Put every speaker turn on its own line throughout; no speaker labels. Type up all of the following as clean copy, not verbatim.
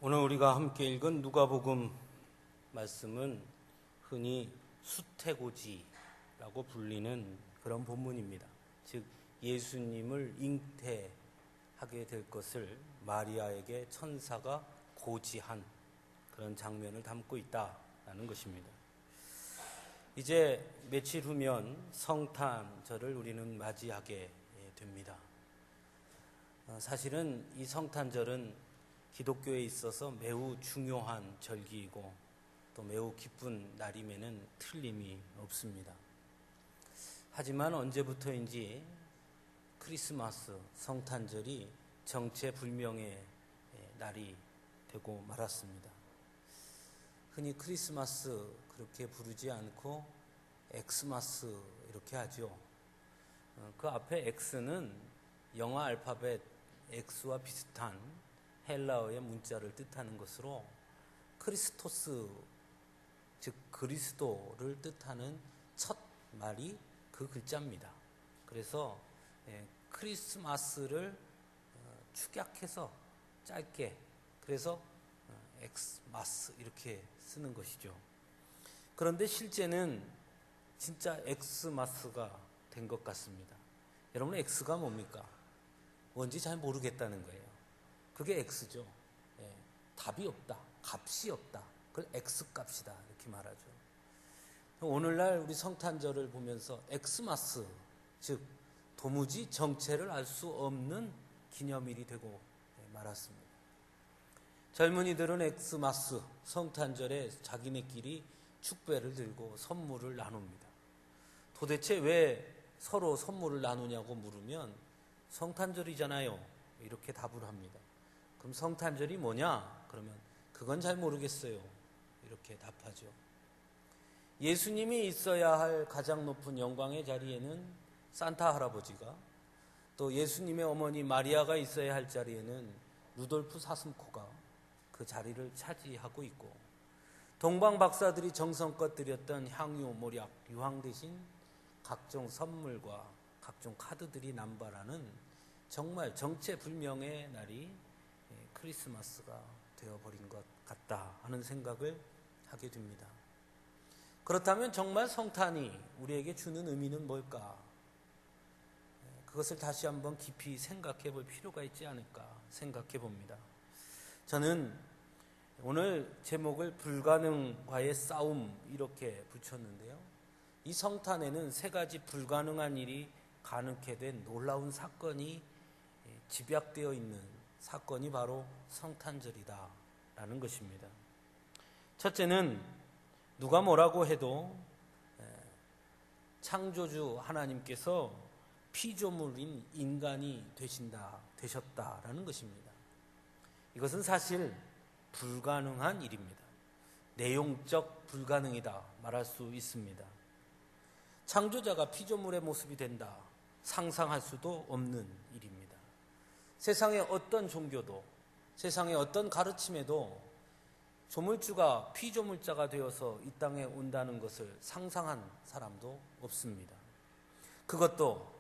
오늘 우리가 함께 읽은 누가복음 말씀은 흔히 수태고지라고 불리는 그런 본문입니다. 즉 예수님을 잉태하게 될 것을 마리아에게 천사가 고지한 그런 장면을 담고 있다라는 것입니다. 이제 며칠 후면 성탄절을 우리는 맞이하게 됩니다. 사실은 이 성탄절은 기독교에 있어서 매우 중요한 절기이고 또 매우 기쁜 날임에는 틀림이 없습니다. 하지만 언제부터인지 크리스마스, 성탄절이 정체불명의 날이 되고 말았습니다. 흔히 크리스마스 그렇게 부르지 않고 엑스마스 이렇게 하죠. 그 앞에 X는 영어 알파벳 X와 비슷한 헬라어의 문자를 뜻하는 것으로 크리스토스, 즉 그리스도를 뜻하는 첫 말이 그 글자입니다. 그래서 크리스마스를 축약해서 짧게, 그래서 엑스마스 이렇게 쓰는 것이죠. 그런데 실제는 진짜 엑스마스가 된 것 같습니다. 여러분, 엑스가 뭡니까? 뭔지 잘 모르겠다는 거예요. 그게 X죠. 답이 없다, 값이 없다. 그걸 X값이다 이렇게 말하죠. 오늘날 우리 성탄절을 보면서 엑스마스, 즉 도무지 정체를 알 수 없는 기념일이 되고 말았습니다. 젊은이들은 엑스마스, 성탄절에 자기네끼리 축배를 들고 선물을 나눕니다. 도대체 왜 서로 선물을 나누냐고 물으면 성탄절이잖아요 이렇게 답을 합니다. 그럼 성탄절이 뭐냐? 그러면 그건 잘 모르겠어요 이렇게 답하죠. 예수님이 있어야 할 가장 높은 영광의 자리에는 산타 할아버지가, 또 예수님의 어머니 마리아가 있어야 할 자리에는 루돌프 사슴코가 그 자리를 차지하고 있고, 동방 박사들이 정성껏 드렸던 향유, 모략, 유황 대신 각종 선물과 각종 카드들이 남발하는 정말 정체불명의 날이 크리스마스가 되어버린 것 같다 하는 생각을 하게 됩니다. 그렇다면 정말 성탄이 우리에게 주는 의미는 뭘까? 그것을 다시 한번 깊이 생각해 볼 필요가 있지 않을까 생각해 봅니다. 저는 오늘 제목을 불가능과의 싸움 이렇게 붙였는데요. 이 성탄에는 세 가지 불가능한 일이 가능케 된 놀라운 사건이 집약되어 있는 사건이 바로 성탄절이다라는 것입니다. 첫째는 누가 뭐라고 해도 창조주 하나님께서 피조물인 인간이 되셨다라는 것입니다. 이것은 사실 불가능한 일입니다. 내용적 불가능이다 말할 수 있습니다. 창조자가 피조물의 모습이 된다, 상상할 수도 없는 일입니다. 세상의 어떤 종교도, 세상의 어떤 가르침에도 조물주가 피조물자가 되어서 이 땅에 온다는 것을 상상한 사람도 없습니다. 그것도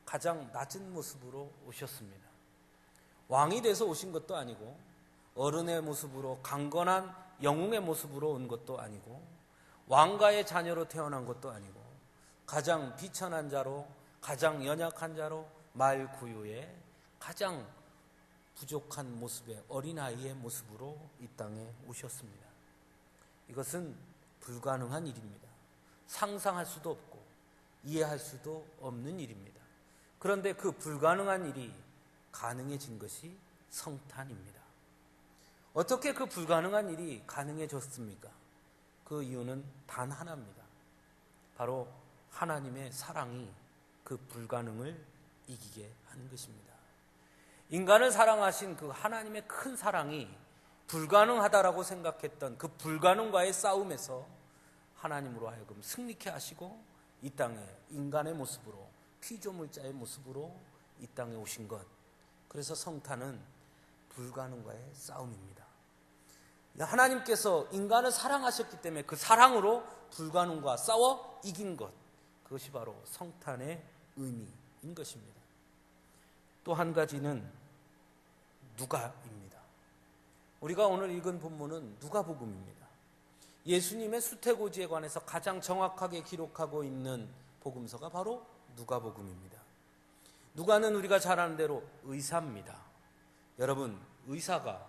가장 낮은 모습으로 오셨습니다. 왕이 돼서 오신 것도 아니고, 어른의 모습으로, 강건한 영웅의 모습으로 온 것도 아니고, 왕가의 자녀로 태어난 것도 아니고, 가장 비천한 자로, 가장 연약한 자로, 말구유의 가장 부족한 모습의 어린아이의 모습으로 이 땅에 오셨습니다. 이것은 불가능한 일입니다. 상상할 수도 없고 이해할 수도 없는 일입니다. 그런데 그 불가능한 일이 가능해진 것이 성탄입니다. 어떻게 그 불가능한 일이 가능해졌습니까? 그 이유는 단 하나입니다. 바로 하나님의 사랑이 그 불가능을 이기게 하는 것입니다. 인간을 사랑하신 그 하나님의 큰 사랑이 불가능하다라고 생각했던 그 불가능과의 싸움에서 하나님으로 하여금 승리케 하시고 이 땅에 인간의 모습으로, 피조물자의 모습으로 이 땅에 오신 것. 그래서 성탄은 불가능과의 싸움입니다. 하나님께서 인간을 사랑하셨기 때문에 그 사랑으로 불가능과 싸워 이긴 것, 그것이 바로 성탄의 의미인 것입니다. 또 한 가지는 누가입니다.
우리가 오늘 읽은 본문은 누가복음입니다. 예수님의 수태고지에 관해서 가장 정확하게 기록하고 있는 복음서가 바로 누가복음입니다. 누가는 우리가 잘 아는 대로 의사입니다. 여러분, 의사가,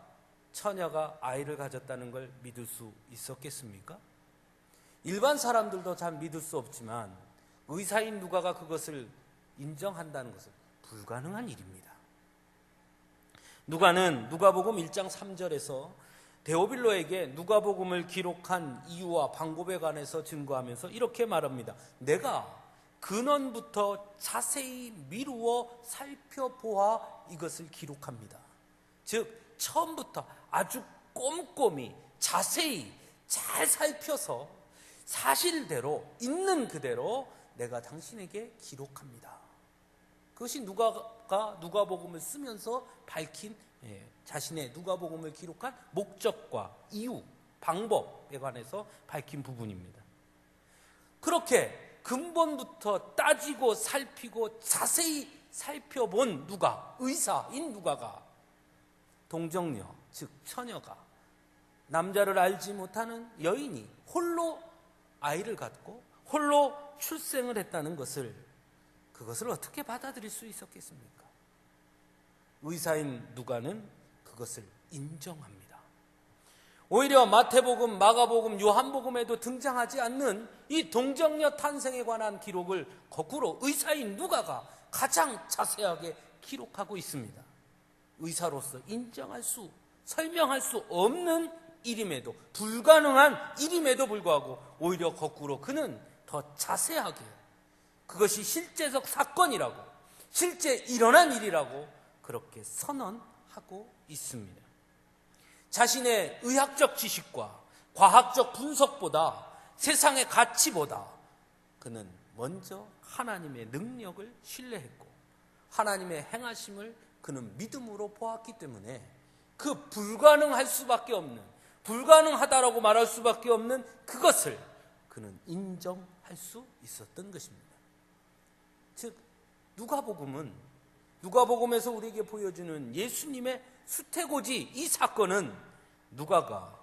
처녀가 아이를 가졌다는 걸 믿을 수 있었겠습니까? 일반 사람들도 잘 믿을 수 없지만 의사인 누가가 그것을 인정한다는 것은 불가능한 일입니다. 누가는 누가복음 1장 3절에서 데오빌로에게 누가복음을 기록한 이유와 방법에 관해서 증거하면서 이렇게 말합니다. 내가 근원부터 자세히 미루어 살펴보아 이것을 기록합니다. 즉 처음부터 아주 꼼꼼히 자세히 잘 살펴서 사실대로 있는 그대로 내가 당신에게 기록합니다. 그것이 누가가 누가복음을 쓰면서 밝힌 자신의 누가복음을 기록한 목적과 이유, 방법에 관해서 밝힌 부분입니다. 그렇게 근본부터 따지고 살피고 자세히 살펴본 누가, 의사인 누가가 동정녀, 즉 처녀가 남자를 알지 못하는 여인이 홀로 아이를 갖고 홀로 출생을 했다는 그것을 어떻게 받아들일 수 있었겠습니까? 의사인 누가는 그것을 인정합니다. 오히려 마태복음, 마가복음, 요한복음에도 등장하지 않는 이 동정녀 탄생에 관한 기록을 거꾸로 의사인 누가가 가장 자세하게 기록하고 있습니다. 의사로서 인정할 수, 설명할 수 없는 일임에도, 불가능한 일임에도 불구하고 오히려 거꾸로 그는 더 자세하게 그것이 실제적 사건이라고, 실제 일어난 일이라고 그렇게 선언하고 있습니다. 자신의 의학적 지식과 과학적 분석보다, 세상의 가치보다 그는 먼저 하나님의 능력을 신뢰했고 하나님의 행하심을 그는 믿음으로 보았기 때문에 그 불가능할 수밖에 없는, 불가능하다라고 말할 수밖에 없는 그것을 그는 인정할 수 있었던 것입니다. 즉 누가복음에서 우리에게 보여주는 예수님의 수태고지 이 사건은 누가가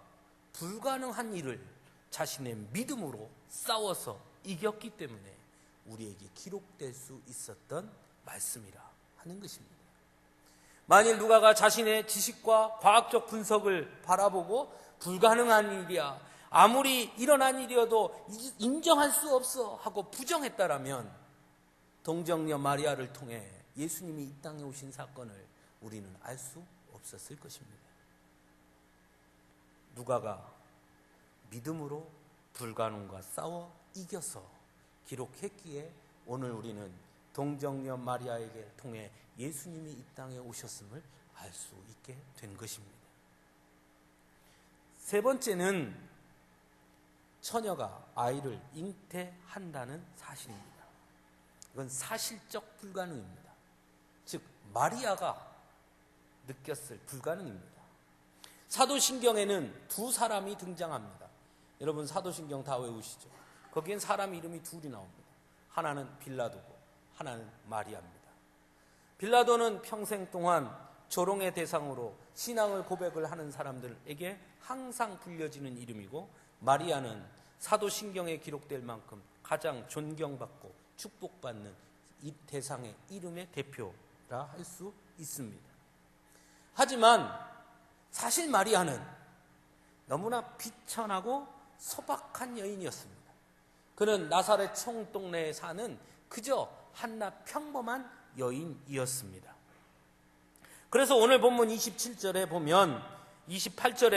불가능한 일을 자신의 믿음으로 싸워서 이겼기 때문에 우리에게 기록될 수 있었던 말씀이라 하는 것입니다. 만일 누가가 자신의 지식과 과학적 분석을 바라보고 불가능한 일이야, 아무리 일어난 일이어도 인정할 수 없어 하고 부정했다라면 동정녀 마리아를 통해 예수님이 이 땅에 오신 사건을 우리는 알 수 없었을 것입니다. 누가가 믿음으로 불가능과 싸워 이겨서 기록했기에 오늘 우리는 동정녀 마리아에게 통해 예수님이 이 땅에 오셨음을 알 수 있게 된 것입니다. 세 번째는 처녀가 아이를 잉태한다는 사실입니다. 이건 사실적 불가능입니다. 즉 마리아가 느꼈을 불가능입니다. 사도신경에는 두 사람이 등장합니다. 여러분 사도신경 다 외우시죠? 거기엔 사람 이름이 둘이 나옵니다. 하나는 빌라도고 하나는 마리아입니다. 빌라도는 평생 동안 조롱의 대상으로 신앙을 고백을 하는 사람들에게 항상 불려지는 이름이고, 마리아는 사도신경에 기록될 만큼 가장 존경받고 축복받는 이 대상의 이름의 대표라 할 수 있습니다. 하지만 사실 마리아는 너무나 비천하고 소박한 여인이었습니다. 그는 나사렛 총동네에 사는 그저 한나 평범한 여인이었습니다. 그래서 오늘 본문 28절에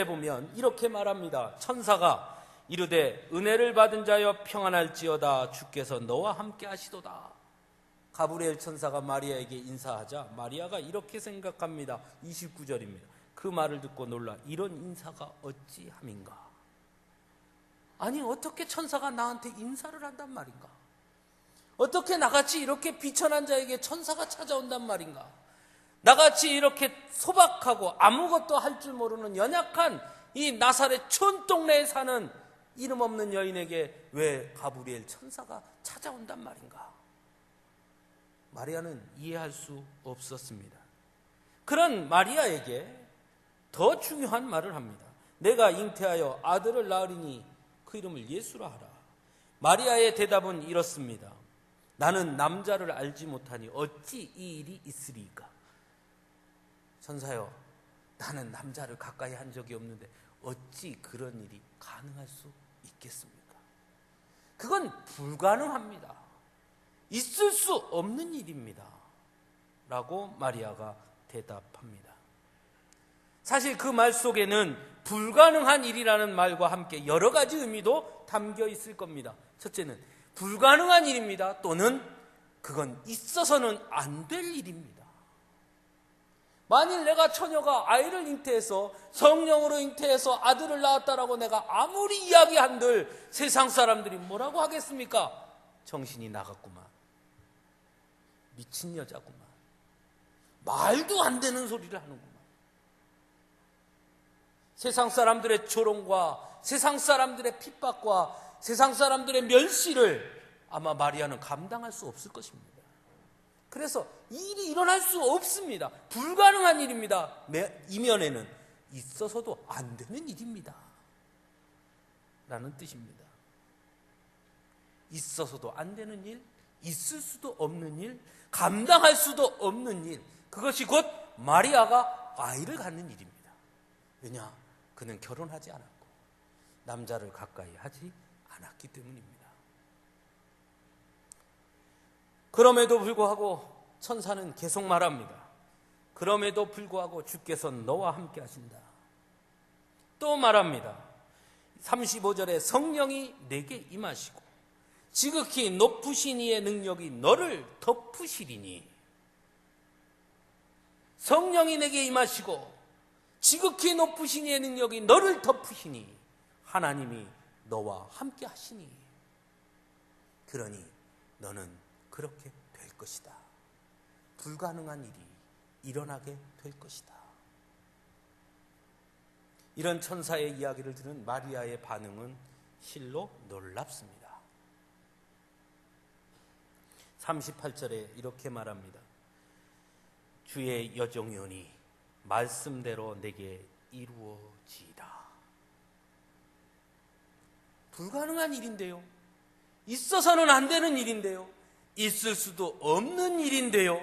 보면 이렇게 말합니다. 천사가 이르되 은혜를 받은 자여 평안할지어다, 주께서 너와 함께 하시도다. 가브리엘 천사가 마리아에게 인사하자 마리아가 이렇게 생각합니다. 29절입니다. 그 말을 듣고 놀라 이런 인사가 어찌함인가. 아니 어떻게 천사가 나한테 인사를 한단 말인가? 어떻게 나같이 이렇게 비천한 자에게 천사가 찾아온단 말인가? 나같이 이렇게 소박하고 아무것도 할 줄 모르는 연약한 이 나사렛 촌동네에 사는 이름 없는 여인에게 왜 가브리엘 천사가 찾아온단 말인가? 마리아는 이해할 수 없었습니다. 그런 마리아에게 더 중요한 말을 합니다. 내가 잉태하여 아들을 낳으리니 그 이름을 예수라 하라. 마리아의 대답은 이렇습니다. 나는 남자를 알지 못하니 어찌 이 일이 있으리까? 천사여, 나는 남자를 가까이 한 적이 없는데 어찌 그런 일이 가능할 수 있겠습니까? 그건 불가능합니다. 있을 수 없는 일입니다. 라고 마리아가 대답합니다. 사실 그 말 속에는 불가능한 일이라는 말과 함께 여러 가지 의미도 담겨 있을 겁니다. 첫째는 불가능한 일입니다. 또는 그건 있어서는 안 될 일입니다. 만일 내가 처녀가 아이를 잉태해서 성령으로 잉태해서 아들을 낳았다라고 내가 아무리 이야기한들 세상 사람들이 뭐라고 하겠습니까? 정신이 나갔구만. 미친 여자구만. 말도 안 되는 소리를 하는구만. 세상 사람들의 조롱과 세상 사람들의 핍박과 세상 사람들의 멸시를 아마 마리아는 감당할 수 없을 것입니다. 그래서 이 일이 일어날 수 없습니다. 불가능한 일입니다. 이면에는 있어서도 안 되는 일입니다. 라는 뜻입니다. 있어서도 안 되는 일, 있을 수도 없는 일, 감당할 수도 없는 일, 그것이 곧 마리아가 아이를 갖는 일입니다. 왜냐? 그는 결혼하지 않았고 남자를 가까이 하지 않았기 때문입니다. 그럼에도 불구하고 천사는 계속 말합니다. 그럼에도 불구하고 주께서 너와 함께 하신다. 또 말합니다. 35절에 성령이 내게 임하시고 지극히 높으신 이의 능력이 너를 덮으시리니. 성령이 내게 임하시고 지극히 높으신 이의 능력이 너를 덮으시니 하나님이 너와 함께 하시니 그러니 너는 그렇게 될 것이다. 불가능한 일이 일어나게 될 것이다. 이런 천사의 이야기를 들은 마리아의 반응은 실로 놀랍습니다. 38절에 이렇게 말합니다. 주의 여종이오니 말씀대로 내게 이루어지이다. 불가능한 일인데요. 있어서는 안 되는 일인데요. 있을 수도 없는 일인데요.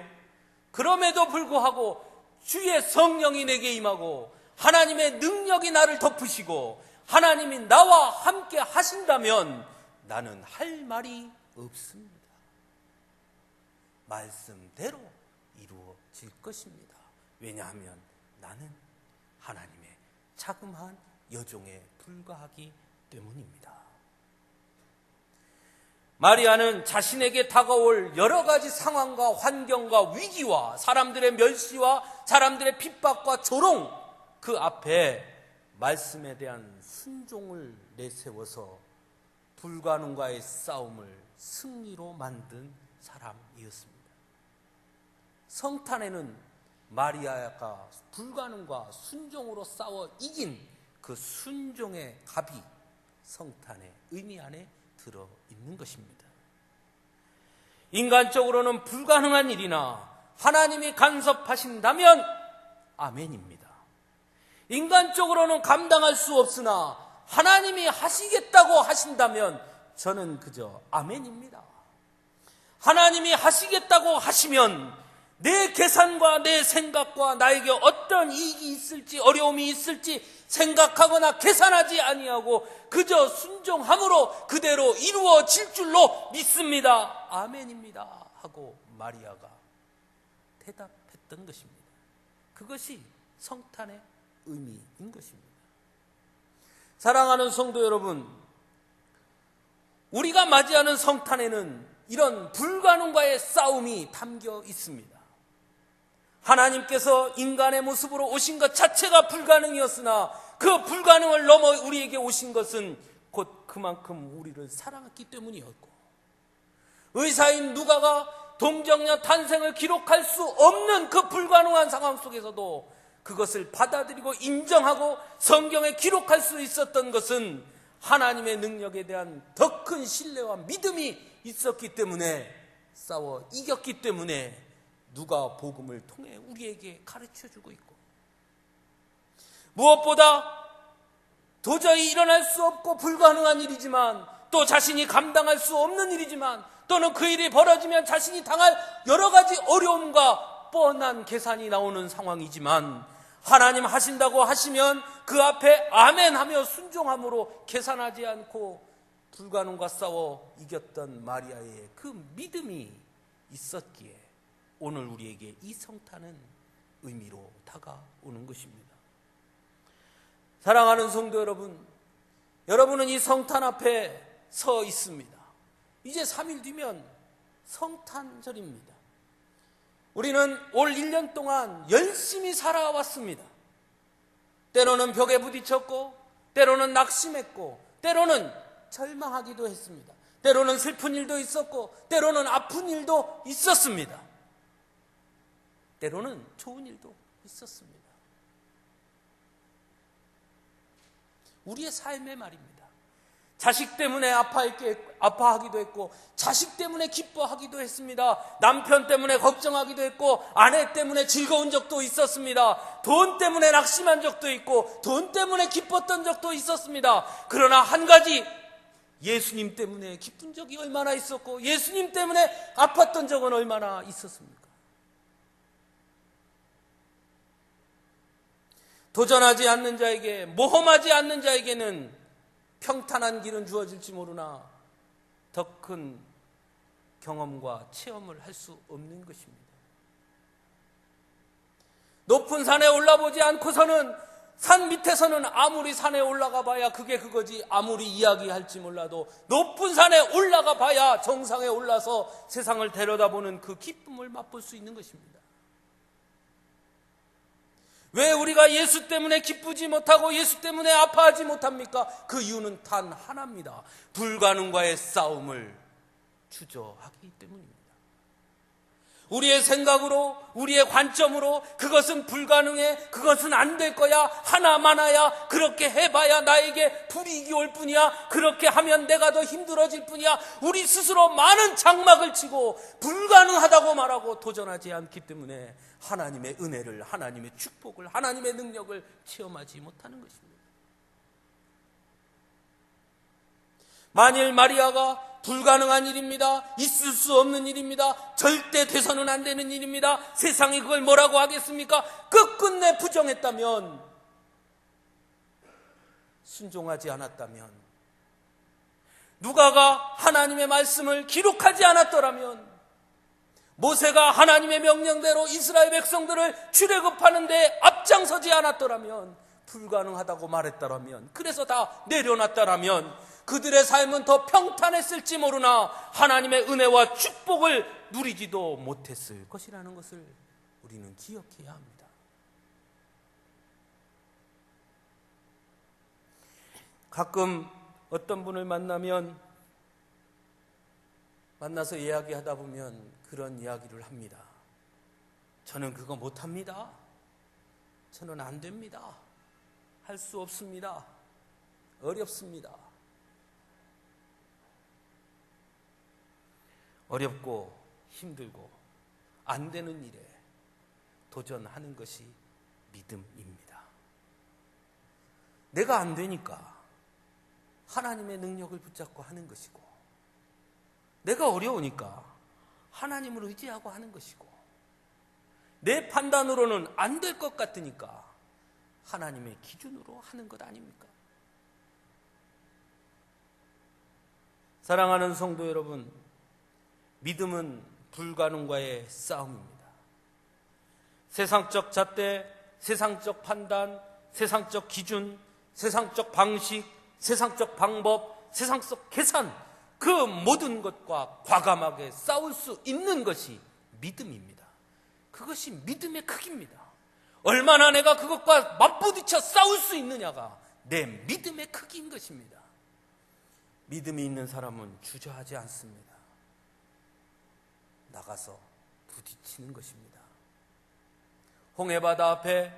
그럼에도 불구하고 주의 성령이 내게 임하고 하나님의 능력이 나를 덮으시고 하나님이 나와 함께 하신다면 나는 할 말이 없습니다. 말씀대로 이루어질 것입니다. 왜냐하면 나는 하나님의 자그마한 여종에 불과하기 때문입니다. 마리아는 자신에게 다가올 여러 가지 상황과 환경과 위기와 사람들의 멸시와 사람들의 핍박과 조롱, 그 앞에 말씀에 대한 순종을 내세워서 불가능과의 싸움을 승리로 만든 사람이었습니다. 성탄에는 마리아가 불가능과 순종으로 싸워 이긴 그 순종의 갑이 성탄의 의미 안에 들어있는 것입니다. 인간적으로는 불가능한 일이나 하나님이 간섭하신다면 아멘입니다. 인간적으로는 감당할 수 없으나 하나님이 하시겠다고 하신다면 저는 그저 아멘입니다. 하나님이 하시겠다고 하시면 내 계산과 내 생각과 나에게 어떤 이익이 있을지 어려움이 있을지 생각하거나 계산하지 아니하고 그저 순종함으로 그대로 이루어질 줄로 믿습니다. 아멘입니다. 하고 마리아가 대답했던 것입니다. 그것이 성탄의 의미인 것입니다. 사랑하는 성도 여러분, 우리가 맞이하는 성탄에는 이런 불가능과의 싸움이 담겨 있습니다. 하나님께서 인간의 모습으로 오신 것 자체가 불가능이었으나 그 불가능을 넘어 우리에게 오신 것은 곧 그만큼 우리를 사랑했기 때문이었고, 의사인 누가가 동정녀 탄생을 기록할 수 없는 그 불가능한 상황 속에서도 그것을 받아들이고 인정하고 성경에 기록할 수 있었던 것은 하나님의 능력에 대한 더 큰 신뢰와 믿음이 있었기 때문에, 싸워 이겼기 때문에 누가 복음을 통해 우리에게 가르쳐주고 있고, 무엇보다 도저히 일어날 수 없고 불가능한 일이지만, 또 자신이 감당할 수 없는 일이지만, 또는 그 일이 벌어지면 자신이 당할 여러 가지 어려움과 뻔한 계산이 나오는 상황이지만, 하나님 하신다고 하시면 그 앞에 아멘 하며 순종함으로 계산하지 않고 불가능과 싸워 이겼던 마리아의 그 믿음이 있었기에 오늘 우리에게 이 성탄은 의미로 다가오는 것입니다. 사랑하는 성도 여러분, 여러분은 이 성탄 앞에 서 있습니다. 이제 3일 뒤면 성탄절입니다. 우리는 올 1년 동안 열심히 살아왔습니다. 때로는 벽에 부딪혔고, 때로는 낙심했고, 때로는 절망하기도 했습니다. 때로는 슬픈 일도 있었고, 때로는 아픈 일도 있었습니다. 때로는 좋은 일도 있었습니다. 우리의 삶의 말입니다. 자식 때문에 아파하기도 했고, 자식 때문에 기뻐하기도 했습니다. 남편 때문에 걱정하기도 했고, 아내 때문에 즐거운 적도 있었습니다. 돈 때문에 낙심한 적도 있고, 돈 때문에 기뻤던 적도 있었습니다. 그러나 한 가지, 예수님 때문에 기쁜 적이 얼마나 있었고, 예수님 때문에 아팠던 적은 얼마나 있었습니까? 도전하지 않는 자에게, 모험하지 않는 자에게는 평탄한 길은 주어질지 모르나 더 큰 경험과 체험을 할 수 없는 것입니다. 높은 산에 올라보지 않고서는, 산 밑에서는 아무리 산에 올라가 봐야 그게 그거지, 아무리 이야기할지 몰라도 높은 산에 올라가 봐야 정상에 올라서 세상을 들여다보는 그 기쁨을 맛볼 수 있는 것입니다. 왜 우리가 예수 때문에 기쁘지 못하고 예수 때문에 아파하지 못합니까? 그 이유는 단 하나입니다. 불가능과의 싸움을 주저하기 때문입니다. 우리의 생각으로, 우리의 관점으로 그것은 불가능해, 그것은 안 될 거야, 하나마나야, 그렇게 해봐야 나에게 불이익이 올 뿐이야, 그렇게 하면 내가 더 힘들어질 뿐이야, 우리 스스로 많은 장막을 치고 불가능하다고 말하고 도전하지 않기 때문에 하나님의 은혜를, 하나님의 축복을, 하나님의 능력을 체험하지 못하는 것입니다. 만일 마리아가 불가능한 일입니다, 있을 수 없는 일입니다, 절대 돼서는 안 되는 일입니다, 세상이 그걸 뭐라고 하겠습니까? 끝끝내 부정했다면, 순종하지 않았다면, 누가가 하나님의 말씀을 기록하지 않았더라면, 모세가 하나님의 명령대로 이스라엘 백성들을 출애굽하는 데 앞장서지 않았더라면, 불가능하다고 말했더라면, 그래서 다 내려놨더라면 그들의 삶은 더 평탄했을지 모르나 하나님의 은혜와 축복을 누리지도 못했을 것이라는 것을 우리는 기억해야 합니다. 가끔 어떤 분을 만나서 이야기하다 보면 그런 이야기를 합니다. 저는 그거 못합니다. 저는 안 됩니다. 할 수 없습니다. 어렵습니다. 어렵고 힘들고 안 되는 일에 도전하는 것이 믿음입니다. 내가 안 되니까 하나님의 능력을 붙잡고 하는 것이고, 내가 어려우니까 하나님을 의지하고 하는 것이고, 내 판단으로는 안 될 것 같으니까 하나님의 기준으로 하는 것 아닙니까? 사랑하는 성도 여러분, 믿음은 불가능과의 싸움입니다. 세상적 잣대, 세상적 판단, 세상적 기준, 세상적 방식, 세상적 방법, 세상적 계산, 그 모든 것과 과감하게 싸울 수 있는 것이 믿음입니다. 그것이 믿음의 크기입니다. 얼마나 내가 그것과 맞부딪혀 싸울 수 있느냐가 내 믿음의 크기인 것입니다. 믿음이 있는 사람은 주저하지 않습니다. 나가서 부딪히는 것입니다. 홍해바다 앞에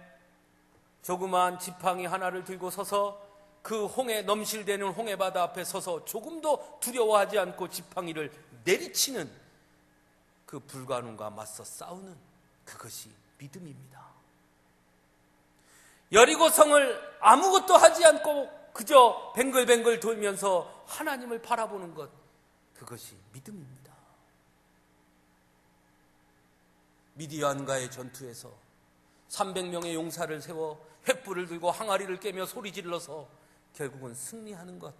조그마한 지팡이 하나를 들고 서서 그 홍해 넘실대는 홍해바다 앞에 서서 조금도 두려워하지 않고 지팡이를 내리치는 그 불가능과 맞서 싸우는 그것이 믿음입니다. 여리고성을 아무것도 하지 않고 그저 뱅글뱅글 돌면서 하나님을 바라보는 것, 그것이 믿음입니다. 미디안과의 전투에서 300명의 용사를 세워 횃불을 들고 항아리를 깨며 소리 질러서 결국은 승리하는 것,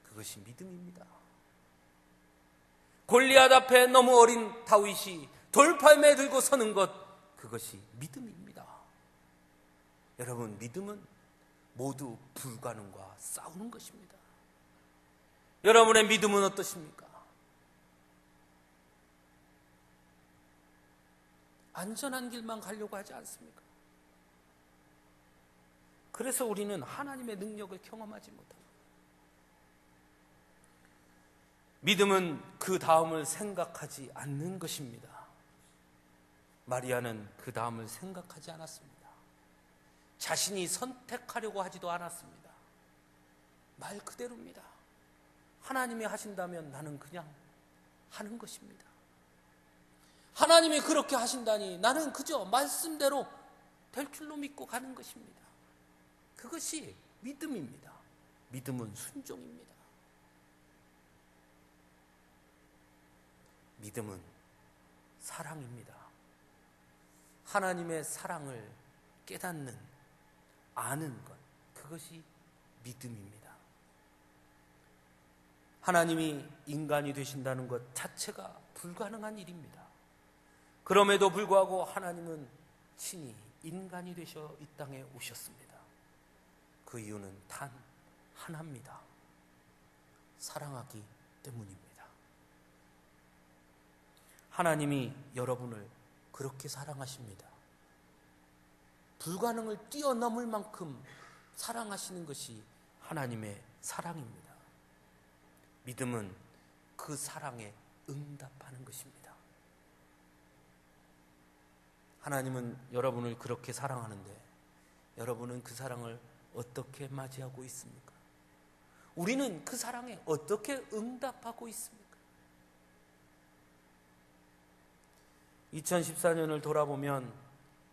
그것이 믿음입니다. 골리앗 앞에 너무 어린 다윗이 돌팔매 들고 서는 것, 그것이 믿음입니다. 여러분, 믿음은 모두 불가능과 싸우는 것입니다. 여러분의 믿음은 어떠십니까? 안전한 길만 가려고 하지 않습니까? 그래서 우리는 하나님의 능력을 경험하지 못합니다. 믿음은 그 다음을 생각하지 않는 것입니다. 마리아는 그 다음을 생각하지 않았습니다. 자신이 선택하려고 하지도 않았습니다. 말 그대로입니다. 하나님이 하신다면 나는 그냥 하는 것입니다. 하나님이 그렇게 하신다니 나는 그저 말씀대로 될 줄로 믿고 가는 것입니다. 그것이 믿음입니다. 믿음은 순종입니다. 믿음은 사랑입니다. 하나님의 사랑을 깨닫는, 아는 것, 그것이 믿음입니다. 하나님이 인간이 되신다는 것 자체가 불가능한 일입니다. 그럼에도 불구하고 하나님은 친히 인간이 되셔 이 땅에 오셨습니다. 그 이유는 단 하나입니다. 사랑하기 때문입니다. 하나님이 여러분을 그렇게 사랑하십니다. 불가능을 뛰어넘을 만큼 사랑하시는 것이 하나님의 사랑입니다. 믿음은 그 사랑에 응답하는 것입니다. 하나님은 여러분을 그렇게 사랑하는데 여러분은 그 사랑을 어떻게 맞이하고 있습니까? 우리는 그 사랑에 어떻게 응답하고 있습니까? 2014년을 돌아보면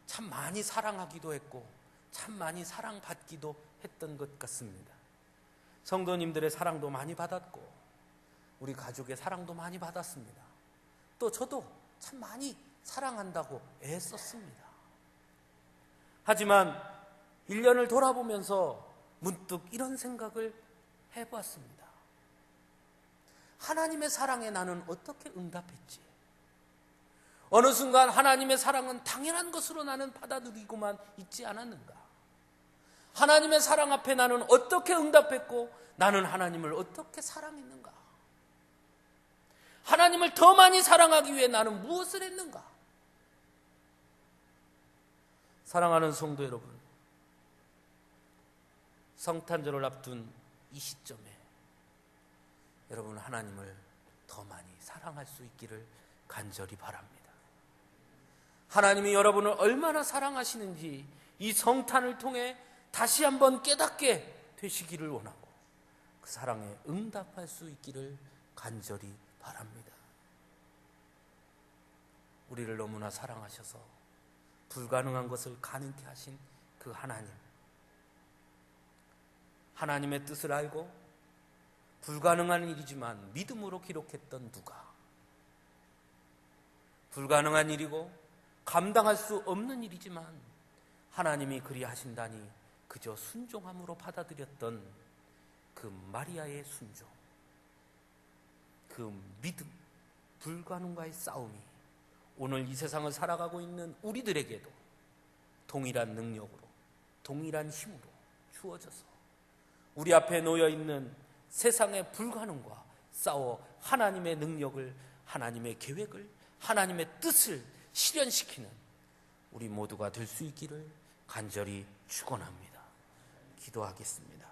참 많이 사랑하기도 했고 참 많이 사랑받기도 했던 것 같습니다. 성도님들의 사랑도 많이 받았고 우리 가족의 사랑도 많이 받았습니다. 또 저도 참 많이 사랑한다고 애썼습니다. 하지만 1년을 돌아보면서 문득 이런 생각을 해봤습니다. 하나님의 사랑에 나는 어떻게 응답했지? 어느 순간 하나님의 사랑은 당연한 것으로 나는 받아들이고만 있지 않았는가? 하나님의 사랑 앞에 나는 어떻게 응답했고 나는 하나님을 어떻게 사랑했는가? 하나님을 더 많이 사랑하기 위해 나는 무엇을 했는가? 사랑하는 성도 여러분, 성탄절을 앞둔 이 시점에 여러분 하나님을 더 많이 사랑할 수 있기를 간절히 바랍니다. 하나님이 여러분을 얼마나 사랑하시는지 이 성탄을 통해 다시 한번 깨닫게 되시기를 원하고 그 사랑에 응답할 수 있기를 간절히 바랍니다. 우리를 너무나 사랑하셔서 불가능한 것을 가능케 하신 그 하나님, 하나님의 뜻을 알고 불가능한 일이지만 믿음으로 기록했던 누가, 불가능한 일이고 감당할 수 없는 일이지만 하나님이 그리하신다니 그저 순종함으로 받아들였던 그 마리아의 순종, 그 믿음, 불가능과의 싸움이 오늘 이 세상을 살아가고 있는 우리들에게도 동일한 능력으로, 동일한 힘으로 주어져서 우리 앞에 놓여있는 세상의 불가능과 싸워 하나님의 능력을, 하나님의 계획을, 하나님의 뜻을 실현시키는 우리 모두가 될 수 있기를 간절히 축원합니다. 기도하겠습니다.